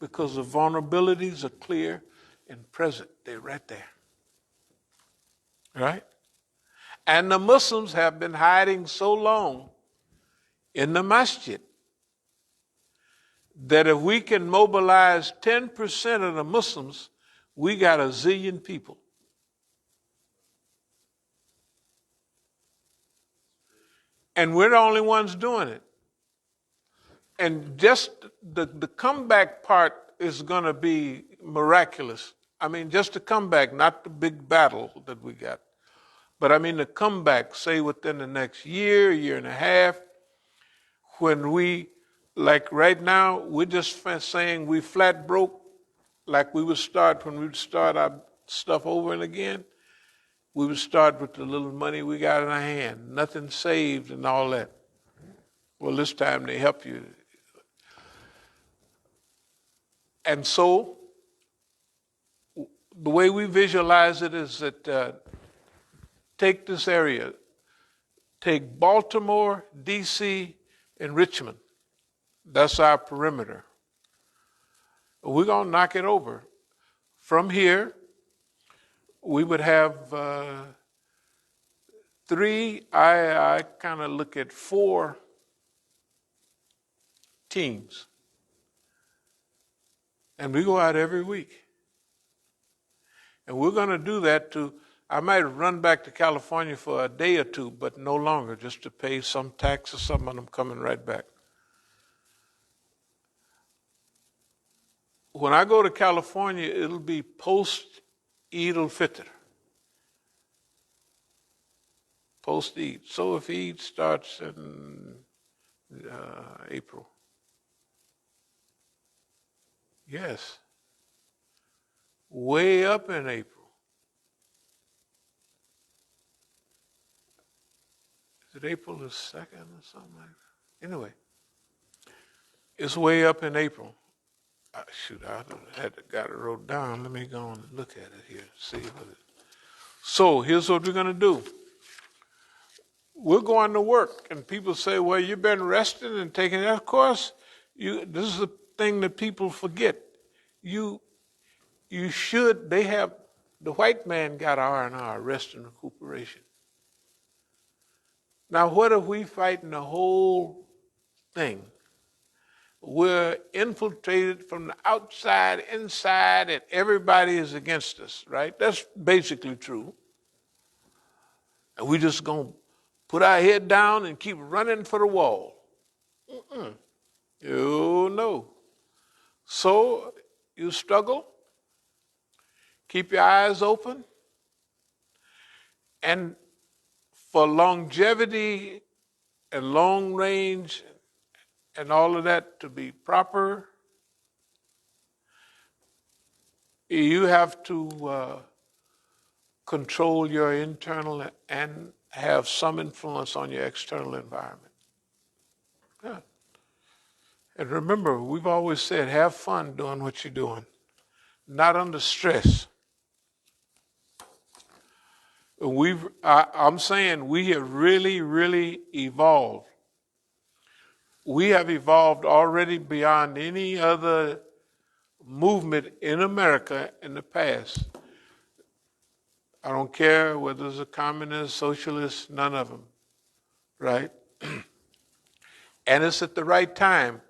because the vulnerabilities are clear and present. They're right there. Right? And the Muslims have been hiding so long in the Masjid that if we can mobilize 10% of the Muslims, we got a zillion people. And we're the only ones doing it. And just the comeback part is going to be miraculous. I mean, just the comeback, not the big battle that we got. But I mean the comeback, say within the next year, year and a half, when we, like right now, we're just saying we flat broke, like we would start when we would start our stuff over and again. We would start with the little money we got in our hand, nothing saved and all that. Well, this time they help you. And so the way we visualize it is that take this area, take Baltimore, D.C., and Richmond. That's our perimeter. We're going to knock it over. From here, we would have I kind of look at 4 teams. And we go out every week. And we're going to do that I might run back to California for a day or two, but no longer, just to pay some tax or something, and I'm coming right back. When I go to California, it'll be post-Eid al-Fitr. Post-Eid. So if Eid starts in April. Yes. Way up in April. Is it April the 2nd or something like that? Anyway, it's way up in April. I got it wrote down. Let me go and look at it here. See what it. So here's what we're going to do. We're going to work, and people say, "Well, you've been resting and taking that." Of course, this is the thing that people forget. You should. They have the white man got R&R, rest and recuperation. Now, what if we fighting the whole thing? We're infiltrated from the outside, inside, and everybody is against us, right? That's basically true. And we just going to put our head down and keep running for the wall. Oh, no. So you struggle, keep your eyes open, and for longevity and long range and all of that to be proper, you have to control your internal and have some influence on your external environment. Yeah. And remember, we've always said, have fun doing what you're doing, not under stress. I'm saying we have really, really evolved. We have evolved already beyond any other movement in America in the past. I don't care whether it's a communist, socialist, none of them, right? And it's at the right time.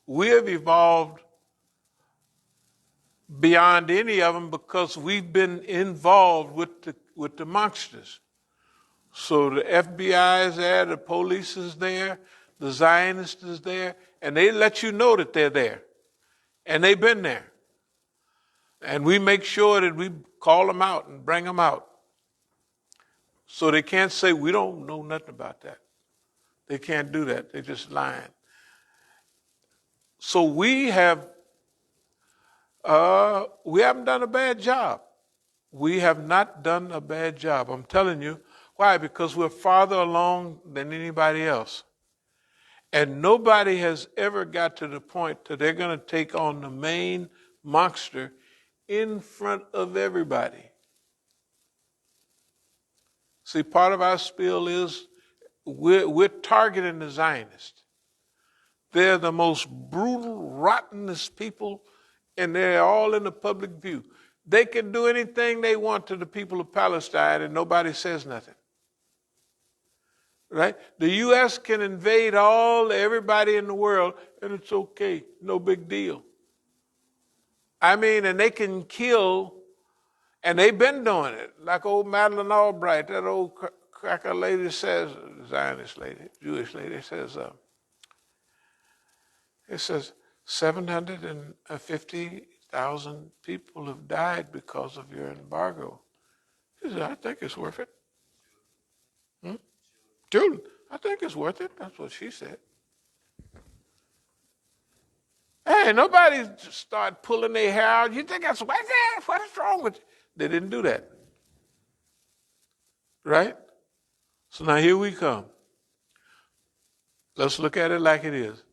We have evolved beyond any of them because we've been involved with the monsters. So the FBI is there, the police is there, the Zionists is there, and they let you know that they're there. And they've been there. And we make sure that we call them out and bring them out. So they can't say, we don't know nothing about that. They can't do that. They're just lying. So we haven't done a bad job. We have not done a bad job. I'm telling you. Why? Because we're farther along than anybody else. And nobody has ever got to the point that they're going to take on the main monster in front of everybody. See, part of our spiel is we're targeting the Zionists. They're the most brutal, rottenest people and they're all in the public view. They can do anything they want to the people of Palestine, and nobody says nothing. Right? The U.S. can invade everybody in the world, and it's okay. No big deal. I mean, and they can kill, and they've been doing it. Like old Madeleine Albright, that old cracker lady says, Zionist lady, Jewish lady, it says 750,000 people have died because of your embargo. She said, I think it's worth it. Children, I think it's worth it. That's what she said. Hey, nobody started pulling their hair out. You think that's what is wrong with you? They didn't do that. Right? So now here we come. Let's look at it like it is.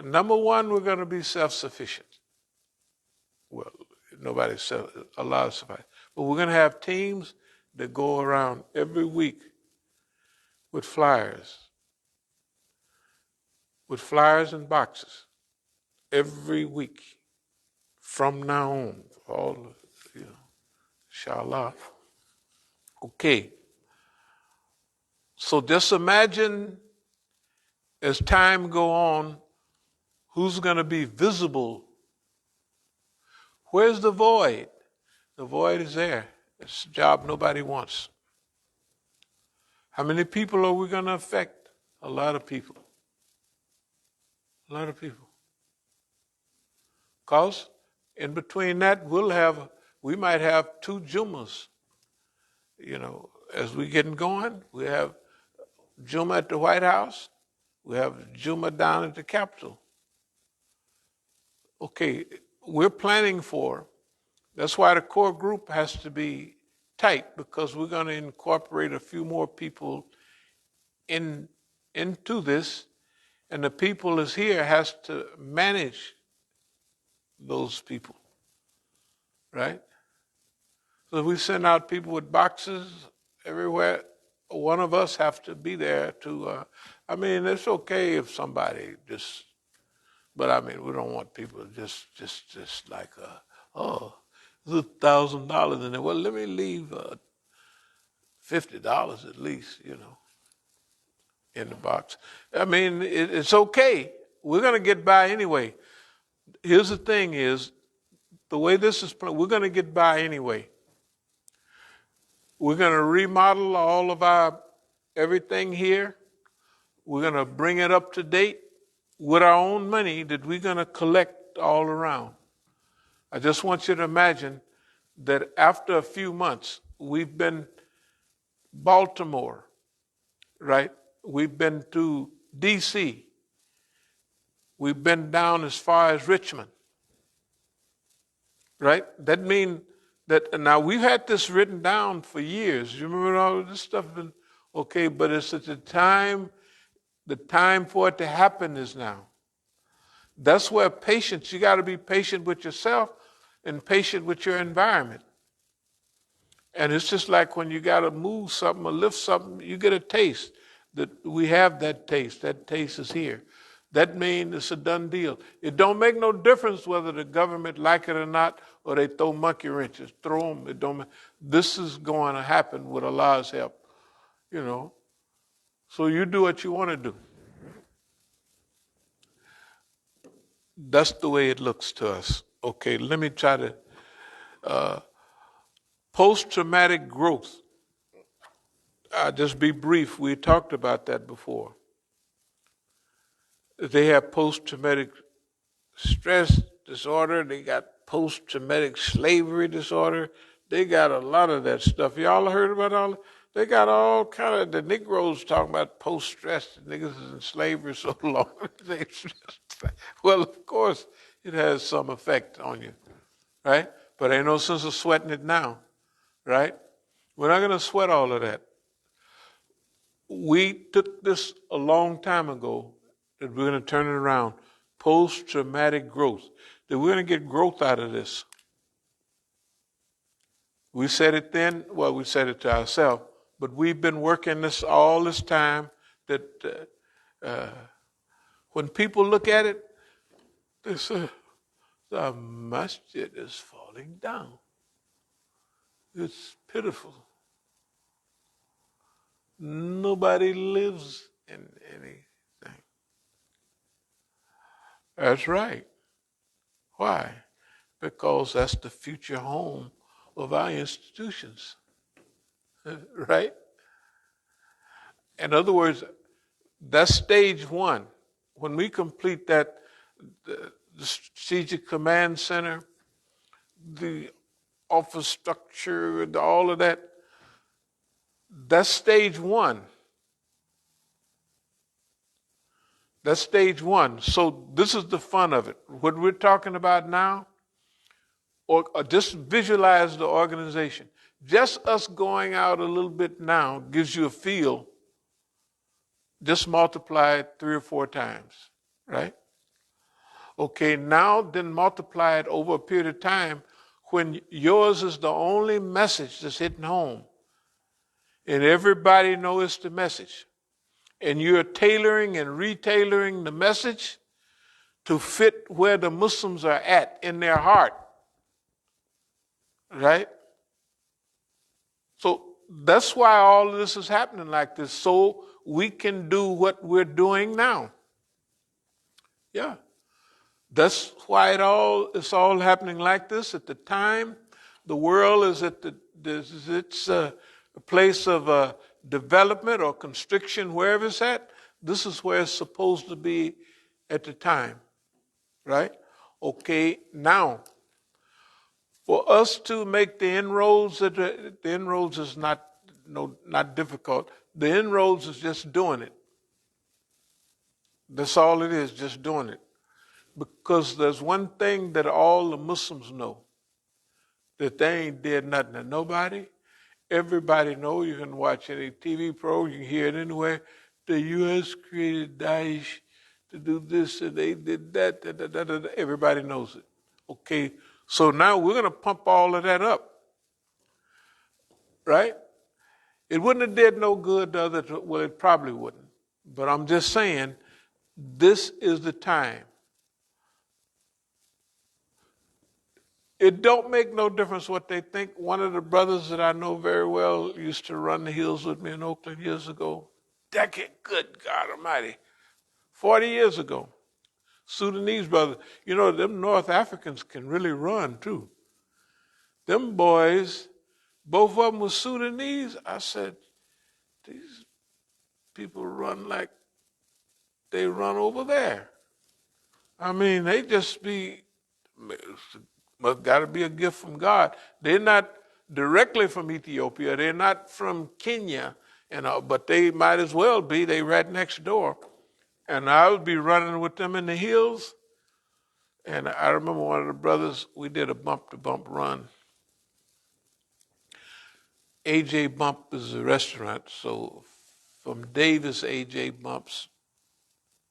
Number one, we're going to be self-sufficient. Well, nobody's allowed to suffice. But we're going to have teams that go around every week with flyers and boxes every week from now on. Inshallah. Okay. So just imagine as time go on, who's going to be visible? Where's the void? The void is there. It's a job nobody wants. How many people are we going to affect? A lot of people. A lot of people. Because in between that, we might have 2 Jummahs. As we getting going, we have Jummah at the White House. We have Jummah down at the Capitol. Okay, we're planning that's why the core group has to be tight, because we're going to incorporate a few more people into this, and the people that's here has to manage those people, right? So we send out people with boxes everywhere. One of us have to be there to, it's okay if somebody but we don't want people just like, there's $1,000 in there. Well, let me leave $50 at least, in the box. It's okay. We're going to get by anyway. Here's the thing is, the way this is planned, we're going to get by anyway. We're going to remodel all of everything here. We're going to bring it up to date with our own money that we're going to collect all around. I just want you to imagine that after a few months, we've been Baltimore, right? We've been to D.C. We've been down as far as Richmond, right? That means that now we've had this written down for years. You remember all of this stuff? Okay, but it's at the time for it to happen is now. That's where patience, you got to be patient with yourself and patient with your environment. And it's just like when you got to move something or lift something, you get a taste. That we have that taste. That taste is here. That means it's a done deal. It don't make no difference whether the government like it or not, or they throw monkey wrenches, throw them. It don't. This is going to happen with Allah's help, So you do what you want to do. That's the way it looks to us. Okay, let me try to post-traumatic growth. I'll just be brief. We talked about that before. They have post-traumatic stress disorder. They got post-traumatic slavery disorder. They got a lot of that stuff. Y'all heard about all? They got all kind of, the Negroes talking about post-stress. The niggas is in slavery so long. Well, of course, it has some effect on you, right? But ain't no sense of sweating it now, right? We're not going to sweat all of that. We took this a long time ago that we're going to turn it around. Post-traumatic growth. That we're going to get growth out of this. We said it then, well, we said it to ourselves, but we've been working this all this time that when people look at it, they say, The masjid is falling down. It's pitiful. Nobody lives in anything. That's right. Why? Because that's the future home of our institutions. Right? In other words, that's stage one. When we complete that, the Strategic Command Center, the office structure, all of that, that's stage one. That's stage one. So this is the fun of it. What we're talking about now, or just visualize the organization. Just us going out a little bit now gives you a feel. Just multiply it 3 or 4 times, right? Okay, now then multiply it over a period of time when yours is the only message that's hitting home. And everybody knows the message. And you're tailoring and retailoring the message to fit where the Muslims are at in their heart. Right? So that's why all of this is happening like this, so we can do what we're doing now. Yeah. That's why it's all happening like this. At the time, the world is at it's a place of development or constriction, wherever it's at. This is where it's supposed to be at the time, right? Okay, now, for us to make the inroads, the inroads is not difficult. The inroads is just doing it. That's all it is, just doing it. Because there's one thing that all the Muslims know, that they ain't did nothing to nobody. Everybody know, you can watch any TV program, you can hear it anywhere. The U.S. created Daesh to do this and they did that. Everybody knows it. Okay, so now we're going to pump all of that up, right? It wouldn't have did no good to others. Well, it probably wouldn't. But I'm just saying, this is the time. It don't make no difference what they think. One of the brothers that I know very well used to run the hills with me in Oakland years ago. Good God Almighty. 40 years ago. Sudanese brothers. You know, them North Africans can really run too. Them boys, both of them were Sudanese. I said, these people run like they run over there. I mean, they just be, must got to be a gift from God. They're not directly from Ethiopia. They're not from Kenya, but they might as well be. They right next door. And I would be running with them in the hills. And I remember one of the brothers, we did a bump-to-bump run. AJ Bump is a restaurant, so from Davis AJ Bumps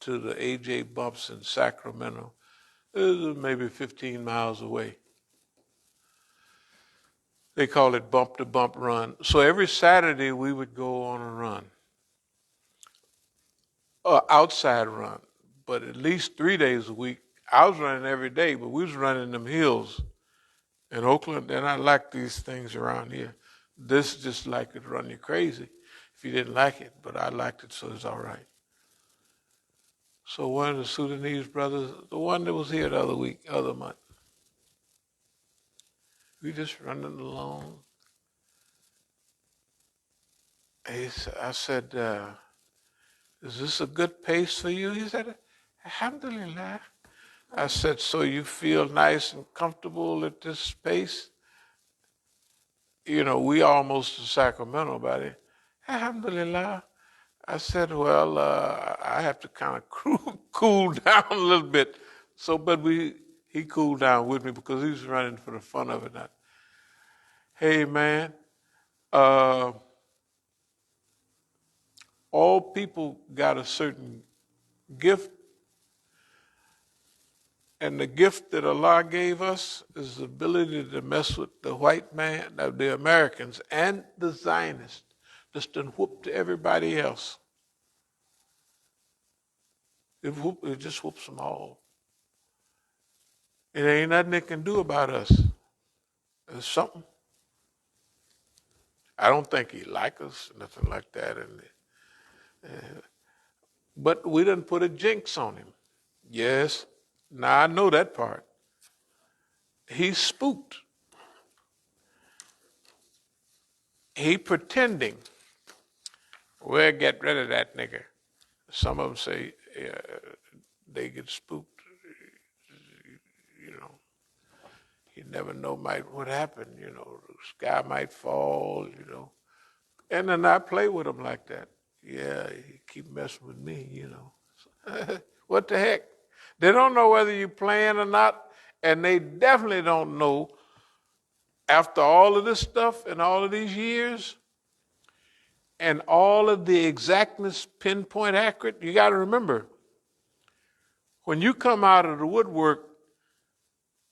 to the AJ Bumps in Sacramento, it was maybe 15 miles away. They call it bump-to-bump run. So every Saturday we would go on a run, outside run, but at least 3 days a week. I was running every day, but we was running them hills in Oakland, and I like these things around here. This just like it run you crazy if you didn't like it, but I liked it, so it's all right. So one of the Sudanese brothers, the one that was here the other month, we just running along. I said, is this a good pace for you? He said, Alhamdulillah. I said, so you feel nice and comfortable at this pace? You know, we almost to Sacramento by then. Alhamdulillah. I said, well, I have to kind of cool down a little bit. So, but he cooled down with me because he was running for the fun of it. Hey, man, all people got a certain gift. And the gift that Allah gave us is the ability to mess with the white man, the Americans, and the Zionists, just to whoop to everybody else. It just whoops them all. It ain't nothing they can do about us. There's something. I don't think he like us, nothing like that. But we done put a jinx on him. Yes. Now I know that part. He's spooked. He pretending. We'll get rid of that nigga. Some of them say they get spooked. You know, you never know what happen. You know, the sky might fall. You know, and then I play with them like that. Yeah, you keep messing with me. You know, what the heck? They don't know whether you're playing or not, and they definitely don't know. After all of this stuff and all of these years, and all of the exactness, pinpoint accurate, you got to remember, when you come out of the woodwork,